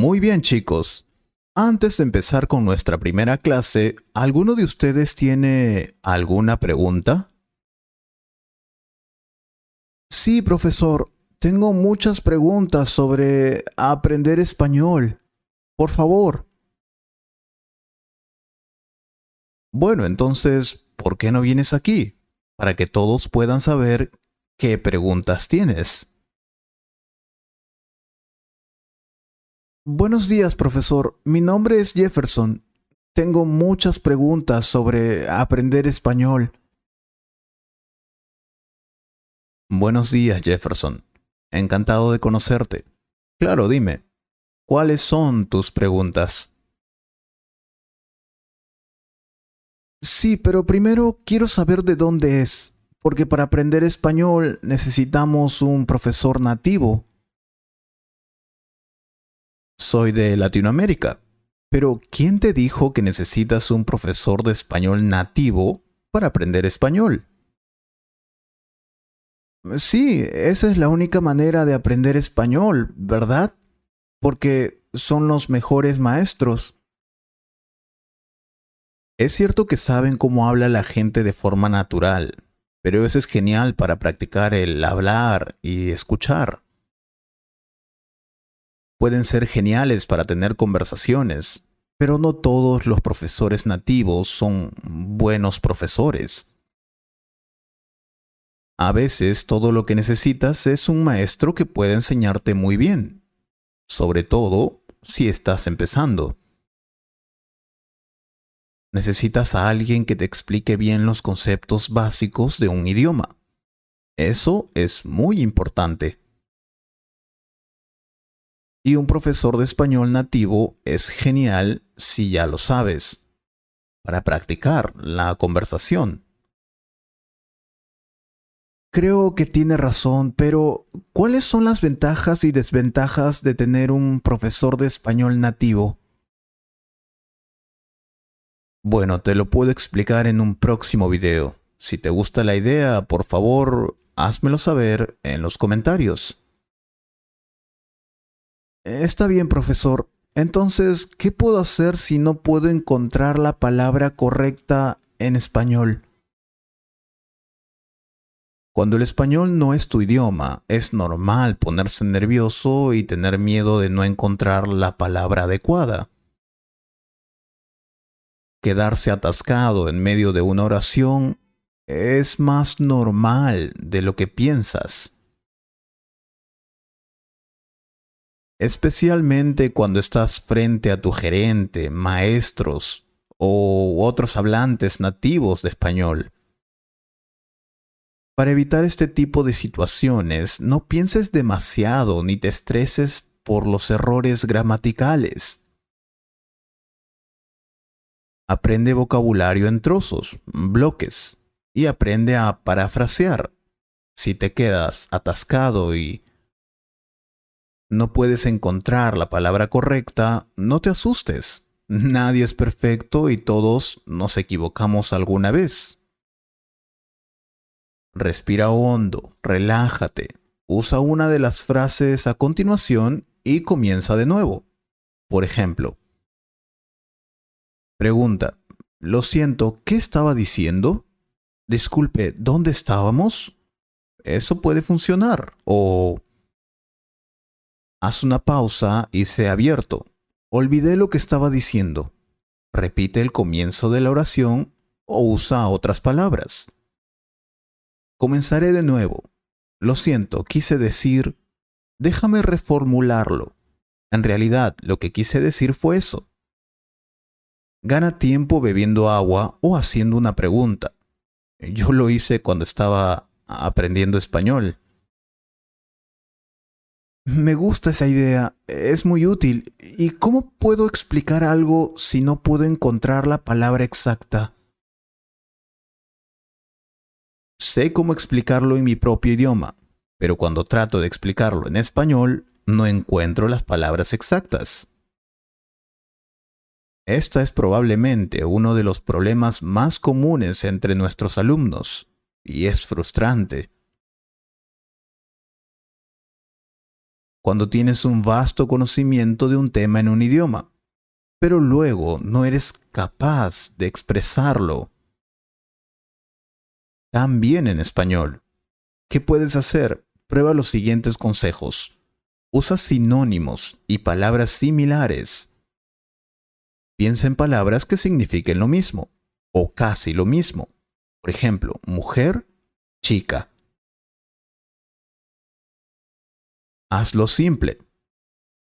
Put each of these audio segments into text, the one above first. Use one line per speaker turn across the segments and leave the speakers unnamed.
Muy bien, chicos. Antes de empezar con nuestra primera clase, ¿alguno de ustedes tiene alguna pregunta? Sí, profesor. Tengo muchas preguntas sobre aprender español. Por favor. Bueno, entonces, ¿por qué no vienes aquí? Para que todos puedan saber qué preguntas tienes. Buenos días, profesor. Mi nombre es Jefferson. Tengo muchas preguntas sobre aprender español. Buenos días, Jefferson. Encantado de conocerte. Claro, dime, ¿cuáles son tus preguntas? Sí, pero primero quiero saber de dónde es, porque para aprender español necesitamos un profesor nativo. Soy de Latinoamérica. Pero ¿quién te dijo que necesitas un profesor de español nativo para aprender español? Sí, esa es la única manera de aprender español, ¿verdad? Porque son los mejores maestros. Es cierto que saben cómo habla la gente de forma natural, pero eso es genial para practicar el hablar y escuchar. Pueden ser geniales para tener conversaciones, pero no todos los profesores nativos son buenos profesores. A veces todo lo que necesitas es un maestro que pueda enseñarte muy bien, sobre todo si estás empezando. Necesitas a alguien que te explique bien los conceptos básicos de un idioma. Eso es muy importante. Y un profesor de español nativo es genial si ya lo sabes, para practicar la conversación. Creo que tiene razón, pero ¿cuáles son las ventajas y desventajas de tener un profesor de español nativo? Bueno, te lo puedo explicar en un próximo video. Si te gusta la idea, por favor, házmelo saber en los comentarios. Está bien, profesor. Entonces, ¿qué puedo hacer si no puedo encontrar la palabra correcta en español? Cuando el español no es tu idioma, es normal ponerse nervioso y tener miedo de no encontrar la palabra adecuada. Quedarse atascado en medio de una oración es más normal de lo que piensas, especialmente cuando estás frente a tu gerente, maestros o otros hablantes nativos de español. Para evitar este tipo de situaciones, no pienses demasiado ni te estreses por los errores gramaticales. Aprende vocabulario en trozos, bloques, y aprende a parafrasear. Si te quedas atascado y no puedes encontrar la palabra correcta, no te asustes. Nadie es perfecto y todos nos equivocamos alguna vez. Respira hondo, relájate. Usa una de las frases a continuación y comienza de nuevo. Por ejemplo, pregunta, lo siento, ¿qué estaba diciendo? Disculpe, ¿dónde estábamos? Eso puede funcionar. O haz una pausa y sea abierto. Olvidé lo que estaba diciendo. Repite el comienzo de la oración o usa otras palabras. Comenzaré de nuevo. Lo siento, quise decir, déjame reformularlo. En realidad, lo que quise decir fue eso. Gana tiempo bebiendo agua o haciendo una pregunta. Yo lo hice cuando estaba aprendiendo español. Me gusta esa idea, es muy útil. ¿Y cómo puedo explicar algo si no puedo encontrar la palabra exacta? Sé cómo explicarlo en mi propio idioma, pero cuando trato de explicarlo en español, no encuentro las palabras exactas. Esta es probablemente uno de los problemas más comunes entre nuestros alumnos, y es frustrante. cuando tienes un vasto conocimiento de un tema en un idioma, pero luego no eres capaz de expresarlo tan bien en español. ¿Qué puedes hacer? Prueba los siguientes consejos. Usa sinónimos y palabras similares. Piensa en palabras que signifiquen lo mismo o casi lo mismo. Por ejemplo, mujer, chica. Hazlo simple.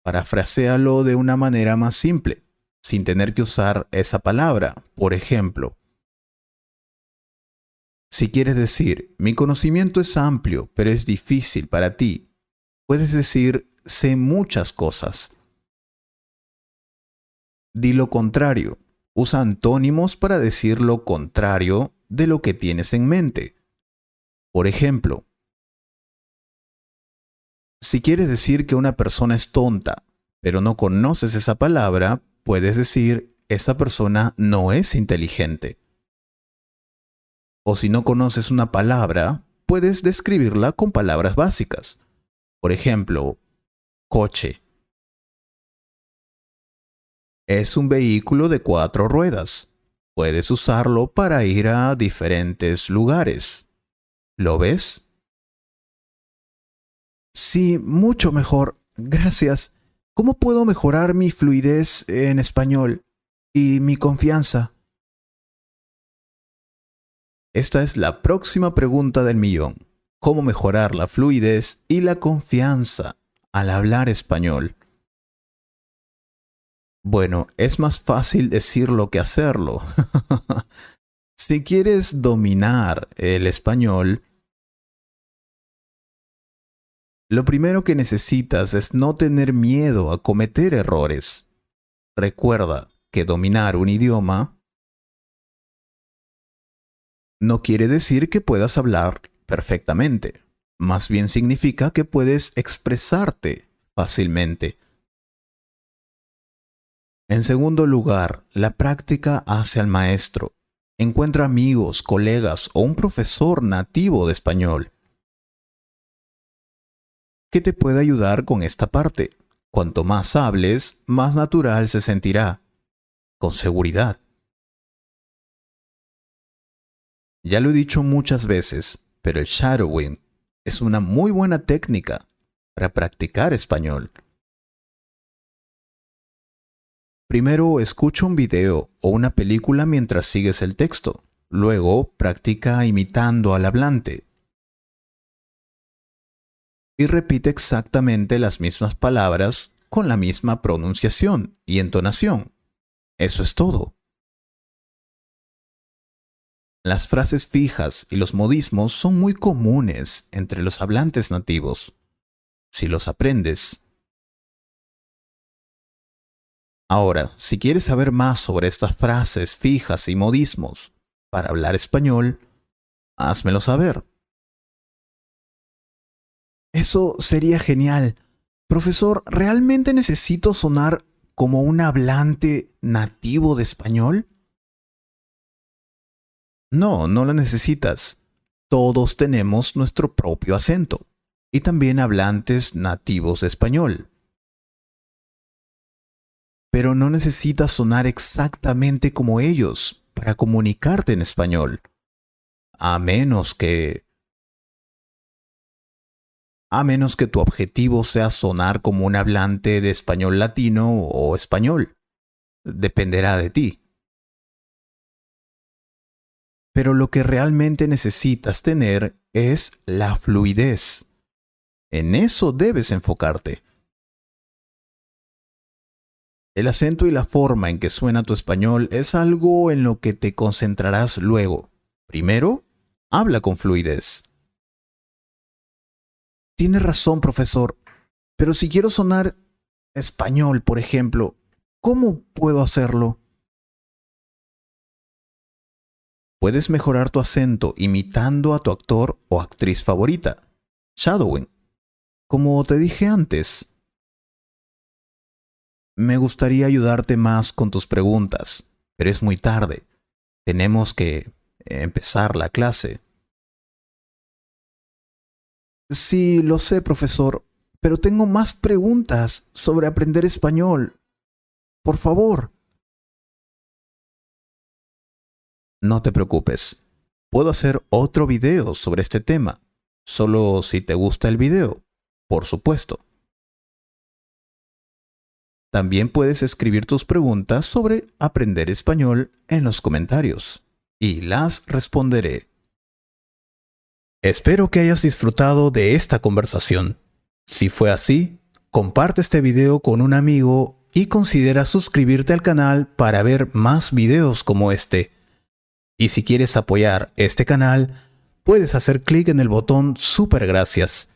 Parafraséalo de una manera más simple, sin tener que usar esa palabra. Por ejemplo, si quieres decir, mi conocimiento es amplio, pero es difícil para ti, puedes decir, sé muchas cosas. Di lo contrario. Usa antónimos para decir lo contrario de lo que tienes en mente. Por ejemplo, si quieres decir que una persona es tonta, pero no conoces esa palabra, puedes decir, esa persona no es inteligente. O si no conoces una palabra, puedes describirla con palabras básicas. Por ejemplo, coche. Es un vehículo de 4 ruedas. Puedes usarlo para ir a diferentes lugares. ¿Lo ves? Sí, mucho mejor. Gracias. ¿Cómo puedo mejorar mi fluidez en español y mi confianza? Esta es la próxima pregunta del millón. ¿Cómo mejorar la fluidez y la confianza al hablar español? Bueno, es más fácil decirlo que hacerlo. Si quieres dominar el español, lo primero que necesitas es no tener miedo a cometer errores. Recuerda que dominar un idioma no quiere decir que puedas hablar perfectamente. Más bien significa que puedes expresarte fácilmente. En segundo lugar, la práctica hace al maestro. Encuentra amigos, colegas o un profesor nativo de español que te pueda ayudar con esta parte. Cuanto más hables, más natural se sentirá, con seguridad. Ya lo he dicho muchas veces, pero el shadowing es una muy buena técnica para practicar español. Primero, escucha un video o una película mientras sigues el texto. Luego, practica imitando al hablante. Y repite exactamente las mismas palabras con la misma pronunciación y entonación. Eso es todo. Las frases fijas y los modismos son muy comunes entre los hablantes nativos. Si los aprendes. Ahora, si quieres saber más sobre estas frases fijas y modismos para hablar español, házmelo saber. Eso sería genial. Profesor, ¿realmente necesito sonar como un hablante nativo de español? No, no lo necesitas. Todos tenemos nuestro propio acento. Y también hablantes nativos de español. Pero no necesitas sonar exactamente como ellos para comunicarte en español. A menos que... A menos que tu objetivo sea sonar como un hablante de español latino o español. Dependerá de ti. Pero lo que realmente necesitas tener es la fluidez. En eso debes enfocarte. El acento y la forma en que suena tu español es algo en lo que te concentrarás luego. Primero, habla con fluidez. Tienes razón, profesor, pero si quiero sonar español, por ejemplo, ¿cómo puedo hacerlo? Puedes mejorar tu acento imitando a tu actor o actriz favorita. Shadowing. Como te dije antes, me gustaría ayudarte más con tus preguntas, pero es muy tarde. Tenemos que empezar la clase. Sí, lo sé, profesor, Pero tengo más preguntas sobre aprender español. Por favor. No te preocupes. Puedo hacer otro video sobre este tema. Solo si te gusta el video, por supuesto. También puedes escribir tus preguntas sobre aprender español en los comentarios y las responderé. Espero que hayas disfrutado de esta conversación. Si fue así, comparte este video con un amigo y considera suscribirte al canal para ver más videos como este. Y si quieres apoyar este canal, puedes hacer clic en el botón Super Gracias.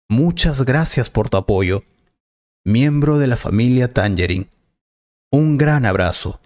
Muchas gracias por tu apoyo. Miembro de la familia Tangerine. Un gran abrazo.